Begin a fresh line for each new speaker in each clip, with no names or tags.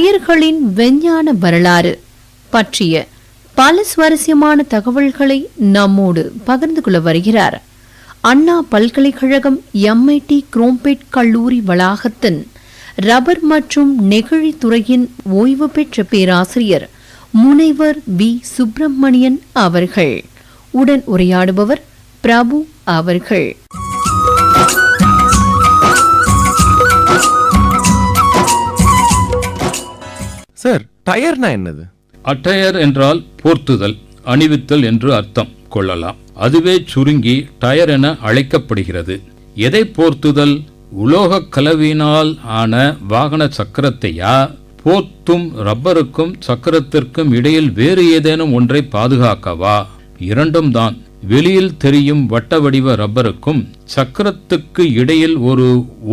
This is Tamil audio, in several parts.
டயர்களின் விஞ்ஞான வரலாறு பற்றிய பல சுவாரஸ்யமான தகவல்களை நம்மோடு பகிர்ந்து கொள்ள வருகிறார் அண்ணா பல்கலைக்கழகம் MIT குரோம்பேட் கல்லூரி வளாகத்தின் ரப்பர் மற்றும் நெகிழி துறையின் ஓய்வு பெற்ற பேராசிரியர் முனைவர் V. சுப்பிரமணியன் அவர்கள். உடன் உரையாடுபவர் பிரபு அவர்கள்.
சார், டயர்னா என்னது?
அட்டயர் என்றால் போர்த்துதல், அணிவித்தல் என்று அர்த்தம் கொள்ளலாம். அதுவே சுருங்கி டயர் என அழைக்கப்படுகிறது. எதை போர்த்துதல்? உலோக கலவையினால் ஆன வாகன சக்கரத்தையா, போர்த்தும் ரப்பருக்கும் சக்கரத்திற்கும் இடையில் வேறு ஏதேனும் ஒன்றை பாதுகாக்கவா? இரண்டும் தான். வெளியில் தெரியும் வட்ட வடிவ ரப்பருக்கும் சக்கரத்துக்கு இடையில்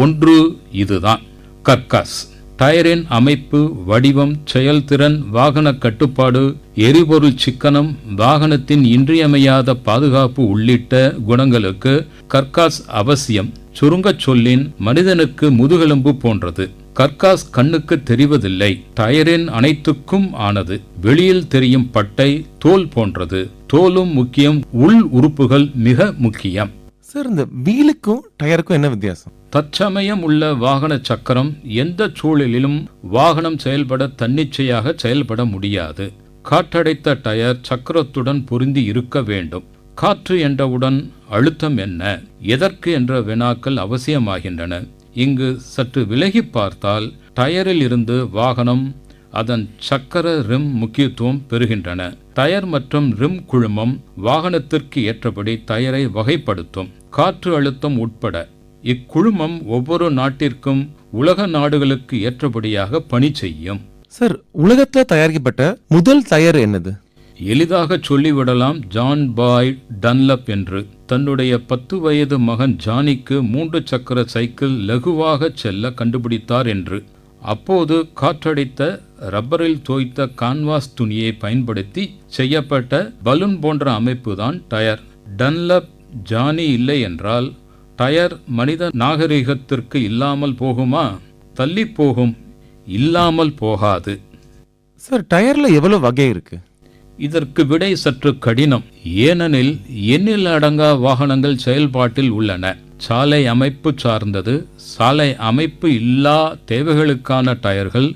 ஒன்று இதுதான் கர்காஸ். டயரின் அமைப்பு, வடிவம், செயல்திறன், வாகன கட்டுப்பாடு, எரிபொருள் சிக்கனம், வாகனத்தின் இன்றியமையாத பாதுகாப்பு உள்ளிட்ட குணங்களுக்கு கர்காஸ் அவசியம். சுருங்கச் சொல்லின் மனிதனுக்கு முதுகெலும்பு போன்றது. கர்காஸ் கண்ணுக்கு தெரிவதில்லை. டயரின் அனைத்துக்கும் ஆனது. வெளியில் தெரியும் பட்டை தோல் போன்றது. தோலும் முக்கியம், உள் உறுப்புகள் மிக முக்கியம்.
சார், இந்த வீலுக்கும் டயருக்கும் என்ன வித்தியாசம்?
தற்சமயம் உள்ள வாகன சக்கரம் எந்த சூழலிலும் வாகனம் செயல்பட தன்னிச்சையாக செயல்பட முடியாது. காற்றடைத்த டயர் சக்கரத்துடன் பொருந்தி இருக்க வேண்டும். காற்று என்றவுடன் அழுத்தம் என்ன, எதற்கு என்ற வினாக்கள் அவசியமாகின்றன. இங்கு சற்று விலகி பார்த்தால் டயரில் இருந்து வாகனம், அதன் சக்கர ரிம் முக்கியத்துவம் பெறுகின்றன. டயர் மற்றும் ரிம் குழுமம் வாகனத்திற்கு ஏற்றபடி டயரை வகைப்படுத்தும். காற்று அழுத்தம் உட்பட இக்குழுமம் ஒவ்வொரு நாட்டிற்கும் உலக நாடுகளுக்கு ஏற்றபடியாக பணி செய்யும்.
சார், உலகத்தில் தயாரிக்கப்பட்ட முதல் டயர் என்னது?
எளிதாக சொல்லிவிடலாம், ஜான் பாய் டன்லப் என்று. தன்னுடைய 10 வயது மகன் ஜானிக்கு 3 சக்கர சைக்கிள் லகுவாக செல்ல கண்டுபிடித்தார் என்று. அப்போது காற்றடைத்த ரப்பரில் தோய்த்த கான்வாஸ் துணியை பயன்படுத்தி செய்யப்பட்ட பலூன் போன்ற அமைப்புதான் டயர். டன்லப் ஜானி இல்லை என்றால் டயர் மனித நாகரிகத்திற்கு இல்லாமல் போகுமா? தள்ளி போகும், இல்லாமல் போகாது.
சார், டயர்ல எவ்வளவு வகை இருக்கு?
இதற்கு விடை சற்று கடினம். ஏனெனில் எண்ணில் அடங்கா வாகனங்கள் செயல்பாட்டில் உள்ளன. சாலை அமைப்பு சார்ந்தது, சாலை அமைப்பு இல்லா தேவைகளுக்கான டயர்கள்,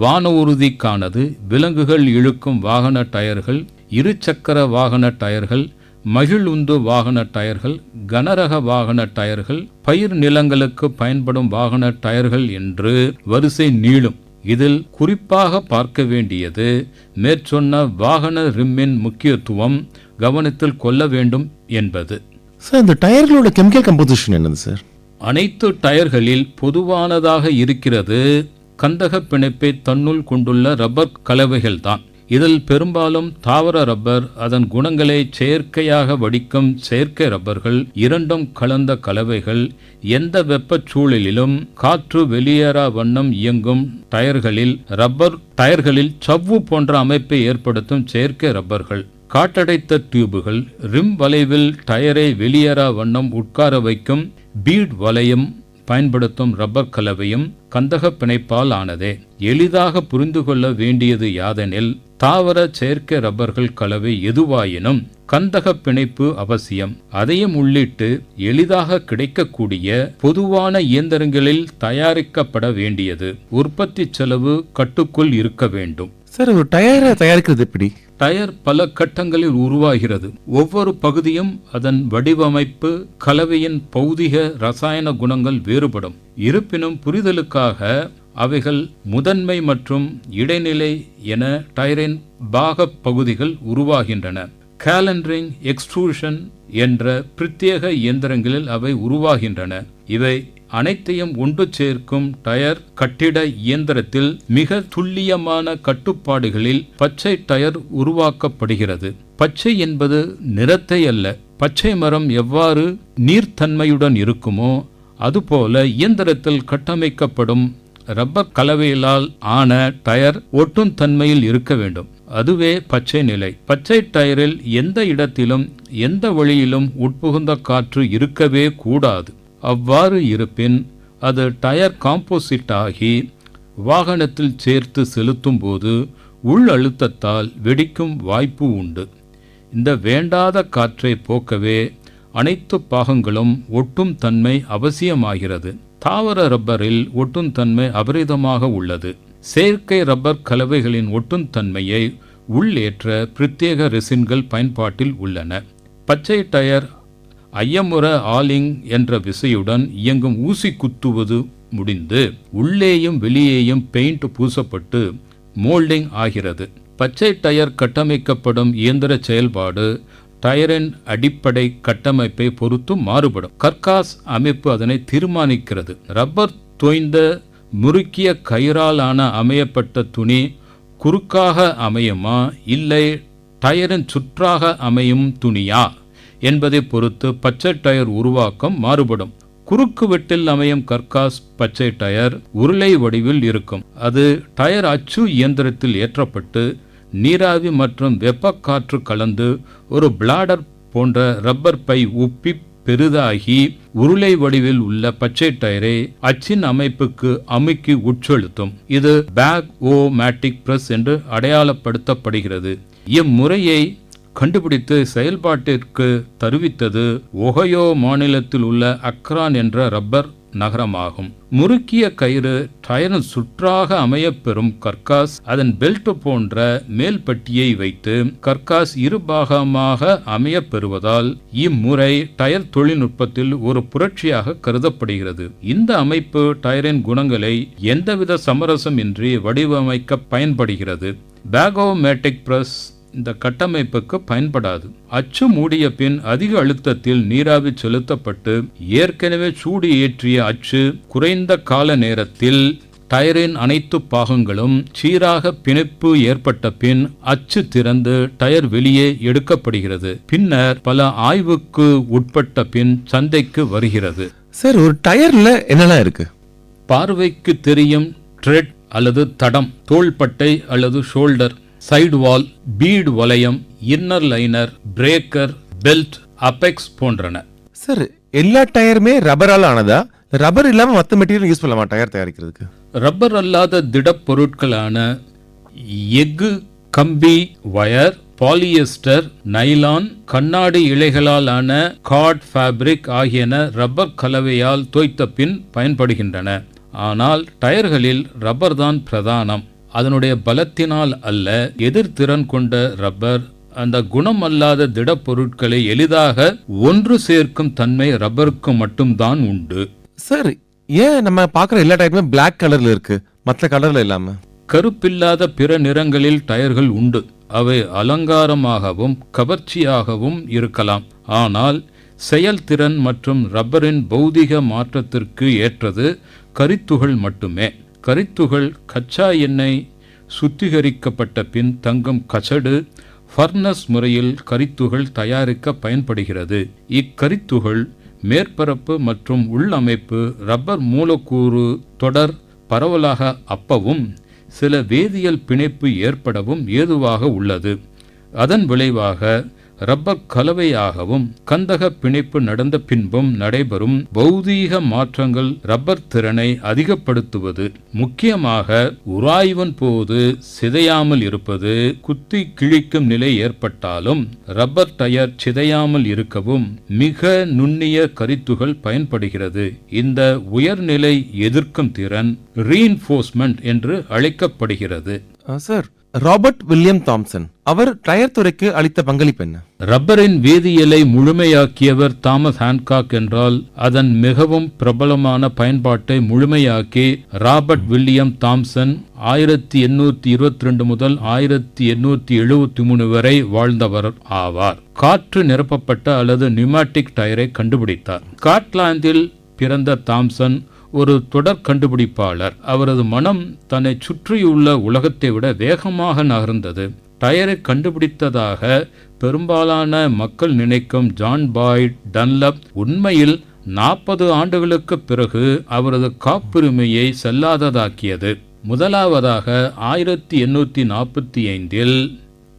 வான ஊர்திக்கானது, விலங்குகள் இழுக்கும் வாகன டயர்கள், இருசக்கர வாகன டயர்கள், மகிழுந்து வாகன டயர்கள், கனரக வாகன டயர்கள், பயிர் நிலங்களுக்கு பயன்படும் வாகன டயர்கள் என்று வரிசை நீளும். இதில் குறிப்பாக பார்க்க வேண்டியது மேற்சொன்ன வாகன ரிம்மின் முக்கியத்துவம் கவனத்தில் கொள்ள வேண்டும் என்பது.
சார், இந்த டயர்களோட கெமிக்கல் கம்போசிஷன் என்னது சார்?
அனைத்து டயர்களில் பொதுவானதாக இருக்கிறது கந்தக பிணைப்பை தன்னுள் கொண்டுள்ள ரப்பர் கலவைகள்தான். இதில் பெரும்பாலும் தாவர ரப்பர், அதன் குணங்களை செயற்கையாக வடிக்கும் செயற்கை ரப்பர்கள், இரண்டும் கலந்த கலவைகள். எந்த வெப்பச் சூழலிலும் காற்று வெளியேறா வண்ணம் இயங்கும் டயர்களில் ரப்பர் டயர்களில் சவ்வு போன்ற அமைப்பை ஏற்படுத்தும் செயற்கை ரப்பர்கள். காற்றடைத்த டியூபுகள், ரிம் வளைவில் டயரை வெளியேறா வண்ணம் உட்கார வைக்கும் பீட் வளையம் பயன்படுத்தும் ரப்பர் கலவையும் கந்தக பிணைப்பால் ஆனதே. எளிதாக புரிந்து கொள்ள வேண்டியது யாதெனில், தாவர செயற்கை ரப்பர்கள் கலவை எதுவாயினும் கந்தக பிணைப்பு அவசியம். அதையும் உள்ளிட்டு எளிதாக கிடைக்கக்கூடிய பொதுவான இயந்திரங்களில் தயாரிக்கப்பட வேண்டியது. உற்பத்தி செலவு கட்டுக்குள் இருக்க வேண்டும்.
சார், ஒரு டயரை தயாரிக்கிறது எப்படி?
டயர் பல கட்டங்களில் உருவாகிறது. ஒவ்வொரு பகுதியும் அதன் வடிவமைப்பு, கலவையின் பௌதிக ரசாயன குணங்கள் வேறுபடும். இருப்பினும் புரிதலுக்காக அவைகள் முதன்மை மற்றும் இடைநிலை என டயரின் பாகப் பகுதிகள் உருவாகின்றன. கேலண்டரிங், எக்ஸ்ட்ரூஷன் என்ற பிரத்யேக இயந்திரங்களில் அவை உருவாகின்றன. இவை அனைத்தையும் ஒன்று சேர்க்கும் டயர் கட்டிட இயந்திரத்தில் மிக துல்லியமான கட்டுப்பாடுகளில் பச்சை டயர் உருவாக்கப்படுகிறது. பச்சை என்பது நிறத்தை அல்ல. பச்சை மரம் எவ்வாறு நீர்த்தன்மையுடன் இருக்குமோ அதுபோல இயந்திரத்தில் கட்டமைக்கப்படும் ரப்பர் கலவையிலால் ஆன டயர் ஒட்டும் தன்மையில் இருக்க வேண்டும். அதுவே பச்சை நிலை. பச்சை டயரில் எந்த இடத்திலும் எந்த வழியிலும் உட்புகுந்த காற்று இருக்கவே கூடாது. அவ்வாறு இருப்பின் அது டயர் காம்போசிட் ஆகி வாகனத்தில் சேர்த்து செலுத்தும் போது உள் அழுத்தத்தால் வெடிக்கும் வாய்ப்பு உண்டு. இந்த வேண்டாத காற்றை போக்கவே அனைத்து பாகங்களும் ஒட்டும் தன்மை அவசியமாகிறது. தாவர ரப்பரில் ஒட்டும் தன்மை அபரிதமாக உள்ளது. செயற்கை ரப்பர் கலவைகளின் ஒட்டும் தன்மையை உள்ளேற்ற பிரத்யேக ரெசின்கள் பயன்பாட்டில் உள்ளன. பச்சை டயர் ஐயமுற ஆலிங் என்ற விசையுடன் இயங்கும் ஊசி குத்துவது முடிந்து உள்ளேயும் வெளியேயும் பெயிண்ட் பூசப்பட்டு மோல்டிங் ஆகிறது. பச்சை டயர் கட்டமைக்கப்படும் இயந்திர செயல்பாடு டயரின் அடிப்படை கட்டமைப்பை பொறுத்து மாறுபடும். கர்காஸ் அமைப்பு அதனை தீர்மானிக்கிறது. ரப்பர் தோய்ந்த முறுக்கிய கயிறாலான அமையப்பட்ட துணி குறுக்காக அமையுமா இல்லை டயரின் சுற்றாக அமையும் துணியா என்பதை பொறுத்து பச்சை டயர் உருவாக்கம் மாறுபடும். குறுக்கு வெட்டில் அமையும் கர்காஸ் பச்சை டயர் உருளை வடிவில் இருக்கும். அது டயர் அச்சு இயந்திரத்தில் ஏற்றப்பட்டு நீராவி மற்றும் வெப்பக்காற்று கலந்து ஒரு பிளாடர் போன்ற ரப்பர் பை உப்பி பெரிதாகி உருளை வடிவில் உள்ள பச்சை டயரை அச்சின் அமைப்புக்கு அமுக்கி உட்செலுத்தும். இது பேக் ஓ மேட்டிக் பிரஸ் என்று அடையாளப்படுத்தப்படுகிறது. இம்முறையை கண்டுபிடித்து செயல்பாட்டிற்கு தருவித்தது ஒஹையோ மாநிலத்தில் உள்ள அக்ரான் என்ற ரப்பர் நகரமாகும். முறுக்கிய கயிறு டயரின் சுற்றாக அமையப்பெறும் கர்காஸ் அதன் பெல்ட் போன்ற மேல் பட்டியை வைத்து கர்காஸ் இருபாகமாக அமையப்பெறுவதால் இம்முறை டயர் தொழில்நுட்பத்தில் ஒரு புரட்சியாக கருதப்படுகிறது. இந்த அமைப்பு டயரின் குணங்களை எந்தவித சமரசம் இன்றி வடிவமைக்க பயன்படுகிறது. பேகோமேட்டிக் பிரஸ் இந்த கட்டமைப்புக்கு பயன்படாது. அச்சு மூடிய பின் அதிக அழுத்தத்தில் நீராவி செலுத்தப்பட்டு ஏற்கனவே சூடு ஏற்றிய அச்சு குறைந்த கால நேரத்தில் டயரின் அனைத்து பாகங்களும் சீராக பிணைப்பு ஏற்பட்ட பின் அச்சு திறந்து டயர் வெளியே எடுக்கப்படுகிறது. பின்னர் பல ஆய்வுக்கு உட்பட்ட பின் சந்தைக்கு வருகிறது.
சார், ஒரு டயர்ல என்னெல்லாம் இருக்கு?
பார்வைக்கு தெரியும் ட்ரெட் அல்லது தடம், தோள்பட்டை அல்லது ஷோல்டர், சைடு வால், பீட் வளையம், inner liner, breaker, belt, apex போன்றன.
சார், எல்லா டயருமே ரப்பரால் ஆனதா? ரப்பர் இல்லாம மற்ற மெட்டீரியல் யூஸ் பண்ணலாமா டயர் தயாரிக்கிறதுக்கு?
ரப்பர் அல்லாத திடப்பொருட்களான எஃகு, கம்பி, வயர், பாலியஸ்டர், நைலான், கண்ணாடி இழைகளால் ஆன கார்ட் ஃபேப்ரிக் ஆகியன ரப்பர் கலவையால் தோய்த்த பின் பயன்படுகின்றன. ஆனால் டயர்களில் ரப்பர் தான் பிரதானம். அதனுடைய பலத்தினால் அல்ல, எதிர்த்திறன் கொண்ட ரப்பர் அந்த குணம் அல்லாத திடப்பொருட்களை எளிதாக ஒன்று சேர்க்கும் தன்மை ரப்பருக்கு மட்டும்தான் உண்டு.
சார், ஏன் நம்ம பார்க்குற எல்லா டயருமே பிளாக் கலர்ல இருக்கு, மற்ற கலர்ல இல்லாம?
கருப்பில்லாத பிற நிறங்களில் டயர்கள் உண்டு. அவை அலங்காரமாகவும் கவர்ச்சியாகவும் இருக்கலாம். ஆனால் செயல்திறன் மற்றும் ரப்பரின் பௌதிக மாற்றத்திற்கு ஏற்றது கரித்துகள் மட்டுமே. கரித்துகள் கச்சா எண்ணெய் சுத்திகரிக்கப்பட்ட பின் தங்கும் கசடு ஃபர்னஸ் முறையில் கரித்துகள் தயாரிக்க பயன்படுகிறது. இக்கரித்துகள் மேற்பரப்பு மற்றும் உள்ளமைப்பு ரப்பர் மூலக்கூறு தொடர் பரவலாக அப்பவும் சில வேதியியல் பிணைப்பு ஏற்படவும் ஏதுவாக உள்ளது. அதன் விளைவாக ரப்பர் கலவையாகவும் கந்தக பிணைப்பு நடந்த பின்பும் நடைபெறும் பௌதீக மாற்றங்கள் ரப்பர் திறனை அதிகப்படுத்துவது. முக்கியமாக உராய்வின் போது சிதையாமல் இருப்பது. குத்தி கிழிக்கும் நிலை ஏற்பட்டாலும் ரப்பர் டயர் சிதையாமல் இருக்கவும் மிக நுண்ணிய கரித்துகள் பயன்படுகிறது. இந்த உயர்நிலை எதிர்க்கும் திறன் ரீஇன்ஃபோர்ஸ்மெண்ட் என்று அழைக்கப்படுகிறது.
சார், ராபர்ட் வில்லியம் தாம்சன் அவர் டயர் துறைக்கு அளித்த பங்களிப்பு என்ன?
ரப்பரின் வேதியியலை முழுமையாக்கியவர் தாமஸ் ஹான்காக் என்றால் அதன் மிகவும் பிரபலமான பயன்பாட்டை முழுமையாக்கி ராபர்ட் வில்லியம் தாம்சன் 1822 முதல் 1873 வரை வாழ்ந்தவர் ஆவார். காற்று நிரப்பப்பட்ட அல்லது நியூமேட்டிக் டயரை கண்டுபிடித்தார். ஸ்காட்லாந்தில் பிறந்த தாம்சன் ஒரு தொடர் கண்டுபிடிப்பாளர். அவரது மனம் தன்னை சுற்றியுள்ள உலகத்தை விட வேகமாக நகர்ந்தது. டயரை கண்டுபிடித்ததாக பெரும்பாலான மக்கள் நினைக்கும் ஜான் பாய்ட் டன்லப் உண்மையில் 40 ஆண்டுகளுக்கு பிறகு அவரது காப்புரிமையை செல்லாததாக்கியது. முதலாவதாக 1845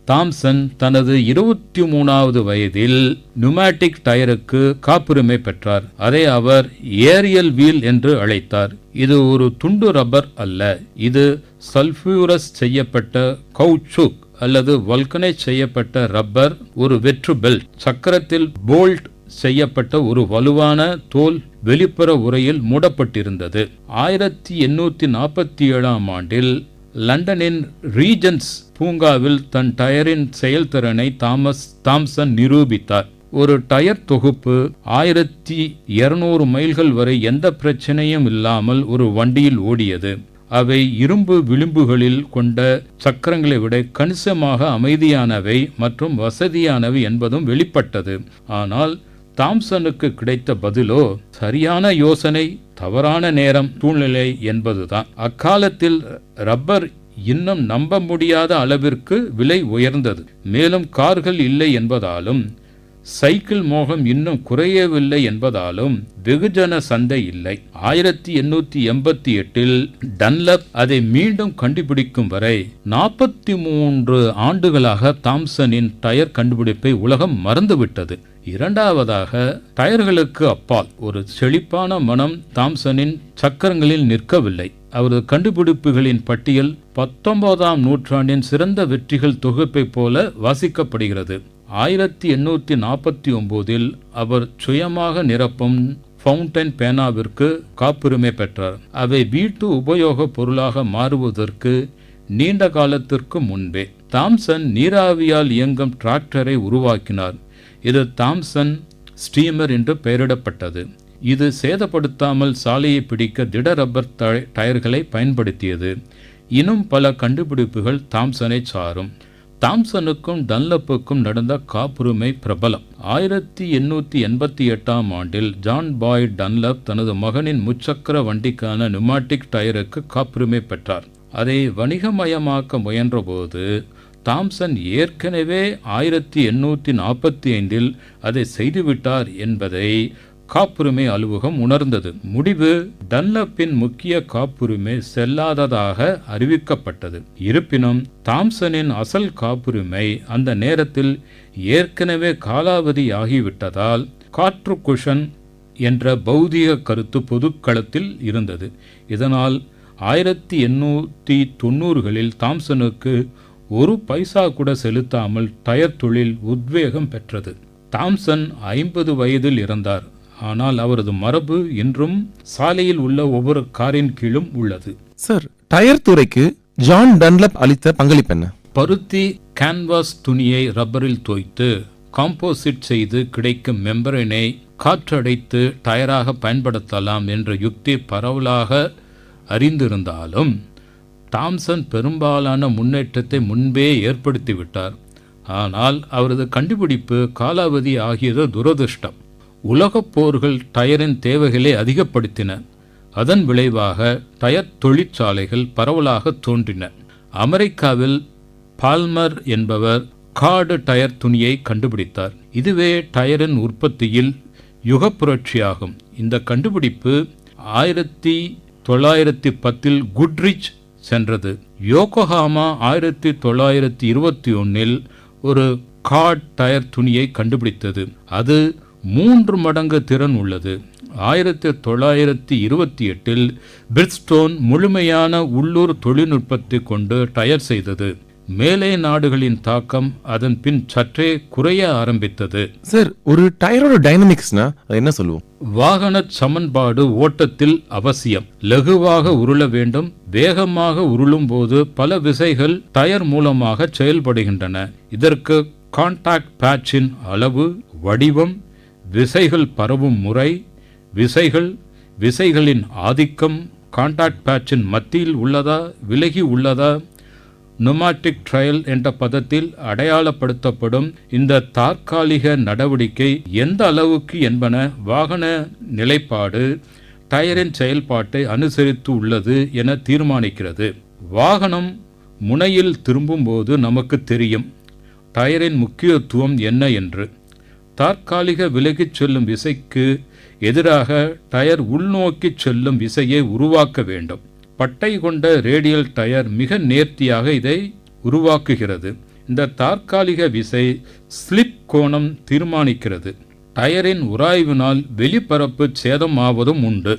தாம்சன் தனது 23வது வயதில் நியூமேட்டிக் டயருக்கு காப்புரிமை பெற்றார். அதை அவர் ஏரியல் வீல் என்று அழைத்தார். இது ஒரு துண்டு ரப்பர் அல்ல, இது சல்ஃபியூரஸ் செய்யப்பட்ட கவுச்சூக் அல்லது வல்கனைஸ் செய்யப்பட்ட ரப்பர், ஒரு வெற்று பெல்ட், சக்கரத்தில் போல்ட் செய்யப்பட்ட ஒரு வலுவான தோல் வெளிப்புற உறையில் மூடப்பட்டிருந்தது. 1847ஆம் ஆண்டில் லண்டனின் ரீஜன்ஸ் பூங்காவில் தன் டயரின் செயல்திறனை தாம்சன் நிரூபித்தார். ஒரு டயர் தொகுப்பு 1200 மைல்கள் வரை எந்த பிரச்சனையும் இல்லாமல் ஒரு வண்டியில் ஓடியது. அவை இரும்பு விளிம்புகளில் கொண்ட சக்கரங்களை விட கணிசமாக அமைதியானவை மற்றும் வசதியானவை என்பதும் வெளிப்பட்டது. ஆனால் தாம்சனுக்கு கிடைத்த பதிலோ சரியான யோசனை, தவறான நேரம், சூழ்நிலை என்பதுதான். அக்காலத்தில் ரப்பர் இன்னும் நம்ப முடியாத அளவிற்கு விலை உயர்ந்தது. மேலும் கார்கள் இல்லை என்பதாலும் சைக்கிள் மோகம் இன்னும் குறையவில்லை என்பதாலும் வெகுஜன சந்தை இல்லை. 1888இல் டன்லப் அதை மீண்டும் கண்டுபிடிக்கும் வரை 43 ஆண்டுகளாக தாம்சனின் டயர் கண்டுபிடிப்பை உலகம் மறந்துவிட்டது. இரண்டாவதாக, டயர்களுக்கு அப்பால் ஒரு செழிப்பான மனம் தாம்சனின் சக்கரங்களில் நிற்கவில்லை. அவரது கண்டுபிடிப்புகளின் பட்டியல் 19ஆம் நூற்றாண்டின் சிறந்த வெற்றிகள் தொகுப்பை போல வாசிக்கப்படுகிறது. 1849இல் அவர் சுயமாக நிரப்பும் ஃபவுண்டைன் பேனாவிற்கு காப்புரிமை பெற்றார். அவை வீட்டு உபயோக பொருளாக மாறுவதற்கு நீண்ட காலத்திற்கு முன்பே தாம்சன் நீராவியால் இயங்கும் டிராக்டரை உருவாக்கினார். இது தாம்சன் ஸ்டீமர் என்று பெயரிடப்பட்டது. இது சேதப்படுத்தாமல் சாலையை பிடிக்க திட ரப்பர் டயர்களை பயன்படுத்தியது. இன்னும் பல கண்டுபிடிப்புகள் தாம்சனை சாரும். தாம்சனுக்கும் டன்லப்புக்கும் நடந்த காப்புரிமை பிரபலம். 1888ஆம் ஆண்டில் ஜான் பாய்ட் டன்லப் தனது மகனின் முச்சக்கர வண்டிக்கான நியூமேட்டிக் டயருக்கு காப்புரிமை பெற்றார். அதை வணிகமயமாக்க முயன்றபோது தாம்சன் ஏற்கனவே 1845இல் அதை செய்துவிட்டார் என்பதை காப்புரிமை அலுவலகம் உணர்ந்தது. முடிவு, டன்லப்பின் முக்கிய காப்புரிமை செல்லாததாக அறிவிக்கப்பட்டது. இருப்பினும் தாம்சனின் அசல் காப்புரிமை அந்த நேரத்தில் ஏற்கனவே காலாவதி ஆகிவிட்டதால் காற்று குஷன் என்ற பௌதிக கருத்து பொதுக்களத்தில் இருந்தது. இதனால் 1890களில் தாம்சனுக்கு ஒரு பைசா கூட செலுத்தாமல் டயர் தொழில் உத்வேகம் பெற்றது. தாம்சன் 50 வயதில் இறந்தார். ஆனால் அவரது மரபு இன்றும் சாலையில் உள்ள ஒவ்வொரு காரின் கீழும் உள்ளது.
சார், டயர் துறைக்கு ஜான் டன்லப் அளித்த பங்களிப்பு என்ன?
பருத்தி கேன்வாஸ் துணியை ரப்பரில் தோய்த்து காம்போசிட் செய்து கிடைக்கும் மெம்பரனை காற்றடைத்து டயராக பயன்படுத்தலாம் என்ற யுக்தி பரவலாக அறிந்திருந்தாலும் தாம்சன் பெரும்பாலான முன்னேற்றத்தை முன்பே ஏற்படுத்திவிட்டார். ஆனால் அவரது கண்டுபிடிப்பு காலாவதி ஆகியது துரதிர்ஷ்டம். உலகப் போர்கள் டயரின் தேவைகளை அதிகப்படுத்தின. அதன் விளைவாக டயர் தொழிற்சாலைகள் பரவலாக தோன்றின. அமெரிக்காவில் பால்மர் என்பவர் கார்டு டயர் துணியை கண்டுபிடித்தார். இதுவே டயரின் உற்பத்தியில் யுகப்புரட்சியாகும். இந்த கண்டுபிடிப்பு 1910இல் குட்ரிச் சென்றது. யோகோஹாமா 1921இல் ஒரு கார்டு டயர் துணியை கண்டுபிடித்தது. அது 3 மடங்கு திறன் உள்ளது. 1928இல் பிரிட்ஸ்டோன் முழுமையான உள்ளூர் தொழில்நுட்பத்தை கொண்டு டயர் செய்தது. மேலை நாடுகளின் தாக்கம் அதன் பின் சற்றே குறைய ஆரம்பித்தது.
சார், ஒரு டயரோட டைனமிக்ஸ்னா அது என்ன சொல்லுவோம்?
வாகன சமன்பாடு ஓட்டத்தில் அவசியம். லகுவாக உருள வேண்டும். வேகமாக உருளும் போது பல விசைகள் டயர் மூலமாக செயல்படுகின்றன. இதற்கு கான்டாக்ட் பேட்சின் அளவு, வடிவம், விசைகள் பரவும் முறை, விசைகளின் ஆதிக்கம், கான்டாக்ட் பேட்சின் மத்தியில் உள்ளதா விலகி உள்ளதா, நியூமேட்டிக் ட்ரையல் என்ற பதத்தில் அடையாளப்படுத்தப்படும் இந்த தற்காலிக நடவடிக்கை எந்த அளவுக்கு என்பன வாகன நிலைப்பாடு டயரின் செயல்பாட்டை அனுசரித்து உள்ளது என தீர்மானிக்கிறது. வாகனம் முனையில் திரும்பும்போது நமக்கு தெரியும் டயரின் முக்கியத்துவம் என்ன என்று. தற்காலிக விலகிச் செல்லும் விசைக்கு எதிராக டயர் உள்நோக்கி செல்லும் விசையை உருவாக்க வேண்டும். பட்டை கொண்ட ரேடியல் டயர் மிக நேர்த்தியாக இதை உருவாக்குகிறது. இந்த தற்காலிக விசை ஸ்லிப் கோணம் தீர்மானிக்கிறது. டயரின் உராய்வினால் வெளிப்பரப்பு சேதமாவதும் உண்டு.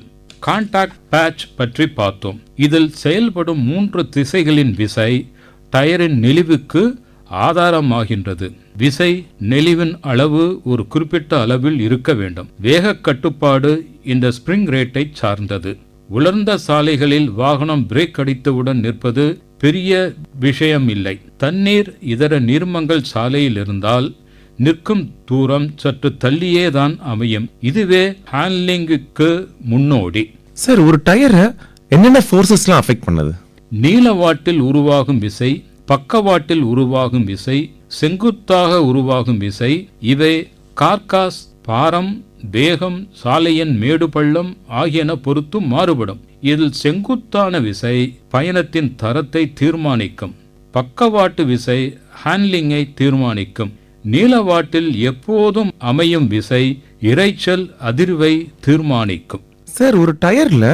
கான்டாக்ட் பேட்ச் பற்றி பார்த்தோம். இதில் செயல்படும் 3 திசைகளின் விசை டயரின் நெளிவுக்கு ஆதாரமாகின்றது. விசை நெளிவின் அளவு ஒரு குறிப்பிட்ட அளவில் இருக்க வேண்டும். வேக கட்டுப்பாடு இந்த ஸ்பிரிங் ரேட்டை சார்ந்தது. உலர்ந்த சாலைகளில் வாகனம் பிரேக் அடித்தவுடன் நிற்பது பெரிய விஷயம் இல்லை. தண்ணீர் இதர நீர்மங்கள் சாலையில் இருந்தால் நிற்கும் தூரம் சற்று தள்ளியேதான் அமையும். இதுவே ஹேண்ட்லிங்குக்கு முன்னோடி.
சார், ஒரு டயரை என்னென்ன ஃபோர்ஸஸ்லாம் அஃபெக்ட் பண்ணுது?
நீளவாட்டில் உருவாகும் விசை, பக்கவாட்டில் உருவாகும் விசை, செங்குத்தாக உருவாகும் விசை, இவை கார்காஸ், பாரம், வேகம், சாலையின் மேடு பள்ளம் ஆகியன பொறுத்து மாறுபடும். இதில் செங்குத்தான விசை பயணத்தின் தரத்தை தீர்மானிக்கும். பக்கவாட்டு விசை ஹேண்ட்லிங்கை தீர்மானிக்கும். நீளவாட்டில் எப்போதும் அமையும் விசை இரைச்சல் அதிர்வை தீர்மானிக்கும்.
சார், ஒரு டயர்ல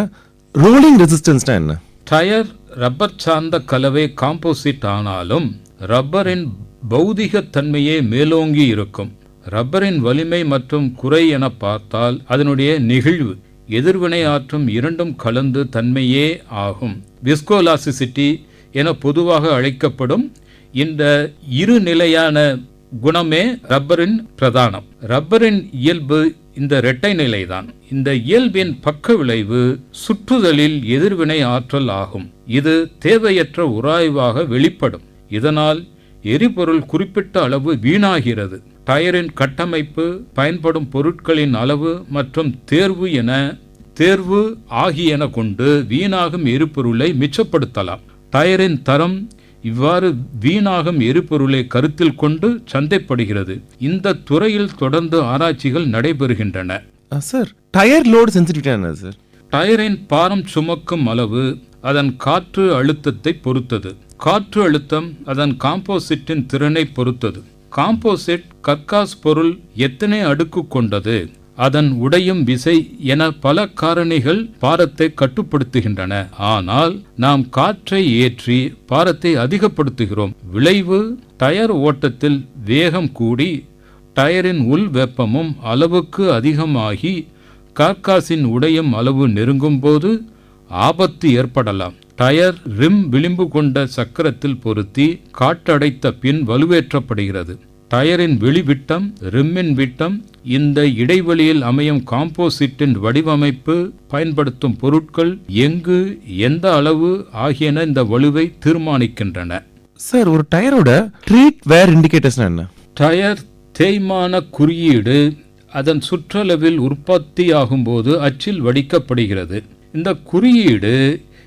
ரோலிங் ரெசிஸ்டன்ஸ்னா என்ன?
டயர் ரப்பர் சார்ந்த கலவை காம்போசிட் ஆனாலும் ரப்பரின் பௌதிக தன்மையே மேலோங்கி இருக்கும். ரப்பரின் வலிமை மற்றும் குறை என பார்த்தால் அதனுடைய நெகிழ்வு, எதிர்வினை ஆற்றும் இரண்டும் கலந்து தன்மையே ஆகும். விஸ்கோலாசிசிட்டி என பொதுவாக அழைக்கப்படும் இந்த இரு நிலையான குணமே ரப்பரின் பிரதானம். ரப்பரின் இயல்பு இந்த இரட்டை நிலைதான். இந்த இயல்பின் பக்க விளைவு சுற்றுதலில் எதிர்வினை ஆற்றல் ஆகும். இது தேவையற்ற உராய்வாக வெளிப்படும். இதனால் எரிபொருள் குறிப்பிட்ட அளவு வீணாகிறது. டயரின் கட்டமைப்பு, பயன்படும் பொருட்களின் அளவு மற்றும் தேர்வு ஆகியன கொண்டு வீணாகும் எரிபொருளை மிச்சப்படுத்தலாம். டயரின் தரம் இவ்வாறு வீணாகும் எரிபொருளை கருத்தில் கொண்டு சந்தைப்படுகிறது. இந்த துறையில் தொடர்ந்து ஆராய்ச்சிகள் நடைபெறுகின்றன.
சார், டயர் லோடு சென்சிட்டிவிட்டி என்ன சார்?
டயரின் பாரம் சுமக்கும் அளவு அதன் காற்று அழுத்தத்தை பொறுத்தது. காற்று அழுத்தம் அதன் காம்போசிட்டின் திறனை பொறுத்தது. காம்போசிட் கர்காஸ் பொருள் எத்தனை அடுக்கு கொண்டது, அதன் உடையும் விசை என பல காரணிகள் பாரத்தை கட்டுப்படுத்துகின்றன. ஆனால் நாம் காற்றை ஏற்றி பாரத்தை அதிகப்படுத்துகிறோம். விளைவு டயர் ஓட்டத்தில் வேகம் கூடி டயரின் உள் வெப்பமும் அளவுக்கு அதிகமாகி கார்காஸின் உடையும் அளவு நெருங்கும் போது ஆபத்து ஏற்படலாம். டயர் ரிம் விளிம்பு கொண்ட சக்கரத்தில் பொருத்தி காற்றடைத்த பின் வலுவேற்றப்படுகிறது. டயரின் வெளிவிட்டம், ரிம்மின் விட்டம், இந்த இடைவெளியில் அமையும் காம்போசிட்டின் வடிவமைப்பு, பயன்படுத்தும் பொருட்கள், எங்கு எந்த அளவு ஆகியன இந்த வலுவை தீர்மானிக்கின்றன.
சார், ஒரு டயரோட ட்ரீட் வேர் இண்டிகேட்டர்ஸ் என்ன?
டயர் தேய்மான குறியீடு அதன் சுற்றளவில் உற்பத்தியாகும் போது அச்சில் வடிக்கப்படுகிறது. இந்த குறியீடு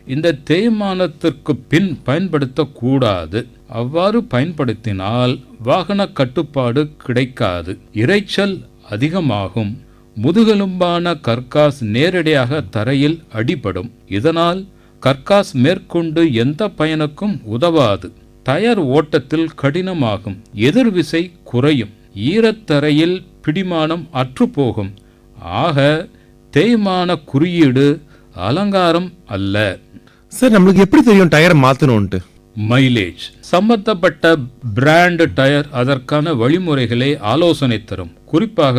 இந்த தேய்மானத்திற்கு பின் பயன்படுத்தக்கூடாது. அவ்வாறு பயன்படுத்தினால் வாகன கட்டுப்பாடு கிடைக்காது, இரைச்சல் அதிகமாகும். முதுகெலும்பான கர்காஸ் நேரடியாக தரையில் அடிபடும். இதனால் கர்காஸ் மேற்கொண்டு எந்த பயனுக்கும் உதவாது. டயர் ஓட்டத்தில் கடினமாகும். எதிர்விசை குறையும். ஈரத்தரையில் பிடிமானம் அற்றுப்போகும். ஆக தேய்மான குறியீடு அலங்காரம் அல்ல.
சார், நம்மளுக்கு எப்படி தெரியும் டயரை மாத்தணும்ட்டு?
மைலேஜ் சம்பந்தப்பட்ட பிராண்ட் டயர் அதற்கான வழிமுறைகளை ஆலோசனை தரும். குறிப்பாக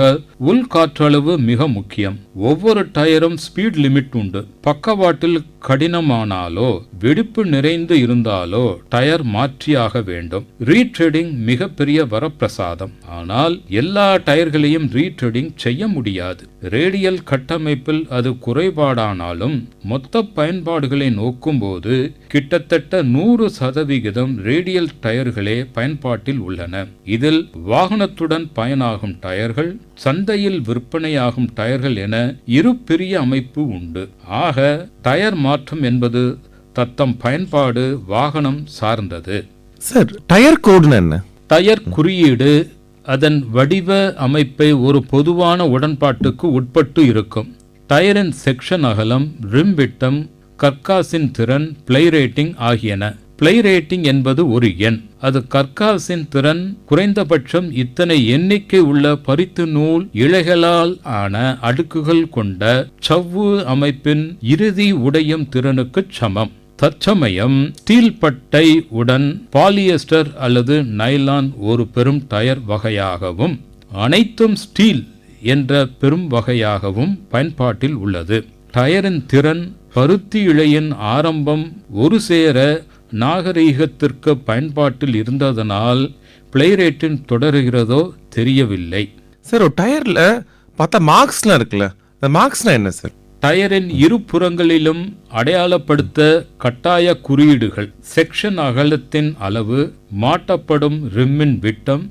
உள் காற்றளவு மிக முக்கியம். ஒவ்வொரு டயரும் ஸ்பீட் லிமிட் உண்டு. பக்கவாட்டில் கடினமானாலோ வெடிப்பு நிறைந்து இருந்தாலோ டயர் மாற்றியாக வேண்டும். ரீட்ரெடிங் மிகப்பெரிய வரப்பிரசாதம். ஆனால் எல்லா டயர்களையும் ரீட்ரெடிங் செய்ய முடியாது. ரேடியல் கட்டமைப்பில் அது குறைபாடானாலும் மொத்த பயன்பாடுகளை நோக்கும்போது கிட்டத்தட்ட 100% ரேடியல் டயர்களே பயன்பாட்டில் உள்ளன. இதில் வாகனத்துடன் பயனாகும் டயர்கள், சந்தையில் விற்பனையாகும் டயர்கள் என இரு பெரிய அமைப்பு உண்டு. ஆக டயர் மாற்றம் என்பது தத்தம் பயன்பாடு வாகனம் சார்ந்தது.
சார், டயர் கோடுன்னு என்ன?
டயர் குறியீடு அதன் வடிவ அமைப்பை ஒரு பொதுவான உடன்பாட்டுக்கு உட்பட்டு இருக்கும். டயரின் செக்ஷன் அகலம், ரிம் விட்டம், கர்காஸின் திறன், பிளை ரேட்டிங் ஆகியன. பிளை ரேட்டிங் என்பது ஒரு எண். அது கர்காஸின் திறன் குறைந்தபட்சம் இத்தனை எண்ணிக்கை உள்ள பரித்து நூல் இழைகளால் ஆன அடுக்குகள் கொண்ட சவ்வு அமைப்பின் இறுதி உடையும் திறனுக்கு சமம். தற்சமயம் ஸ்டீல் பட்டை உடன் பாலியஸ்டர் அல்லது நைலான் ஒரு பெரும் டயர் வகையாகவும் அனைத்தும் ஸ்டீல் என்ற பெரும் வகையாகவும் பயன்பாட்டில் உள்ளது. டயரின் திறன் பருத்தி இழையின் ஆரம்பம் ஒரு சேர நாகரீகத்திற்கு பயன்பாட்டில் இருந்ததனால் பிளேரேட்டின் தொடருகிறதோ தெரியவில்லை.
சார் ஒரு டயர்ல பார்த்தா மார்க்ஸ்லாம் இருக்குல்ல, அந்த மார்க்ஸ்னா என்ன சார்?
டயரின் இரு புறங்களிலும் அடையாளப்படுத்த கட்டாய குறியீடுகள், செக்ஷன் அகலத்தின் அளவு, மாட்டப்படும் ரிம்மின் விட்டம்,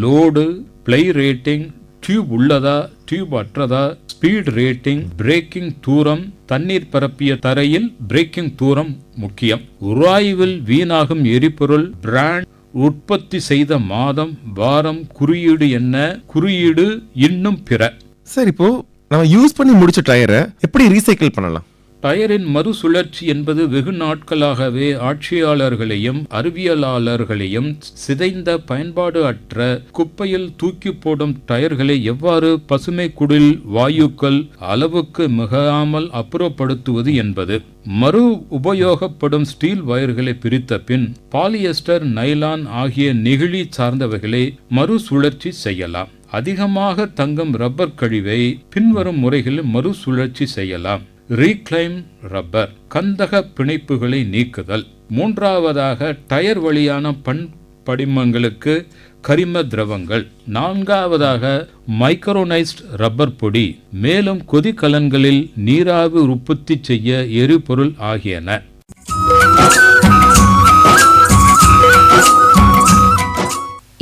லோடு, பிளை ரேட்டிங், டியூப் உள்ளதா டியூப் அற்றதா, ஸ்பீட் ரேட்டிங், பிரேக்கிங் தூரம், தண்ணீர் பரப்பிய தரையில் பிரேக்கிங் தூரம் முக்கியம், உராய்வில் வீணாகும் எரிபொருள், பிராண்ட், உற்பத்தி செய்த மாதம், வாரம், குறியீடு என்ன, குறியீடு இன்னும் பிற.
சார் இப்போ நம்ம யூஸ் பண்ணி முடிச்ச டயரை எப்படி ரீசைக்கிள் பண்ணலாம்?
டயரின் மறுசுழற்சி என்பது வெகு நாட்களாகவே ஆட்சியாளர்களையும் அறிவியலாளர்களையும் சிதைந்த பயன்பாடு அற்ற குப்பையில் தூக்கி போடும் டயர்களை எவ்வாறு பசுமை குடில் வாயுக்கள் அளவுக்கு மிகாமல் அப்புறப்படுத்துவது என்பது. மறு உபயோகப்படும் ஸ்டீல் வயர்களை பிரித்த பின் பாலியஸ்டர், நைலான் ஆகிய நெகிழி சார்ந்தவைகளை மறுசுழற்சி செய்யலாம். அதிகமாக தங்கும் ரப்பர் கழிவை பின்வரும் முறைகளில் மறுசுழற்சி செய்யலாம். ரீக்ளைம் ரப்பர், கந்தக பிணைப்புகளை நீக்குதல். மூன்றாவதாக டயர் வழியான படிமங்களுக்கு கரிம திரவங்கள். நான்காவதாக மைக்ரோனைஸ்ட் ரப்பர் பொடி. மேலும் கொதிகலன்களில் நீராவி உற்பத்தி செய்ய எரிபொருள் ஆகியன.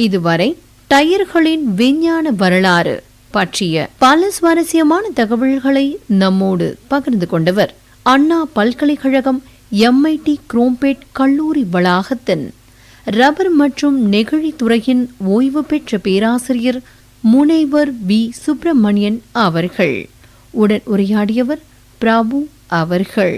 இதுவரை டயர்களின் விஞ்ஞான வரலாறு பற்றிய பல சுவாரஸ்யமான தகவல்களை நம்மோடு பகிர்ந்து கொண்டவர் அண்ணா பல்கலைக்கழகம் MIT குரோம்பேட் கல்லூரி வளாகத்தின் ரப்பர் மற்றும் நெகிழி துறையின் ஓய்வு பெற்ற பேராசிரியர் முனைவர் V. சுப்பிரமணியன் அவர்கள். உடன் உரையாடியவர் பிரபு அவர்கள்.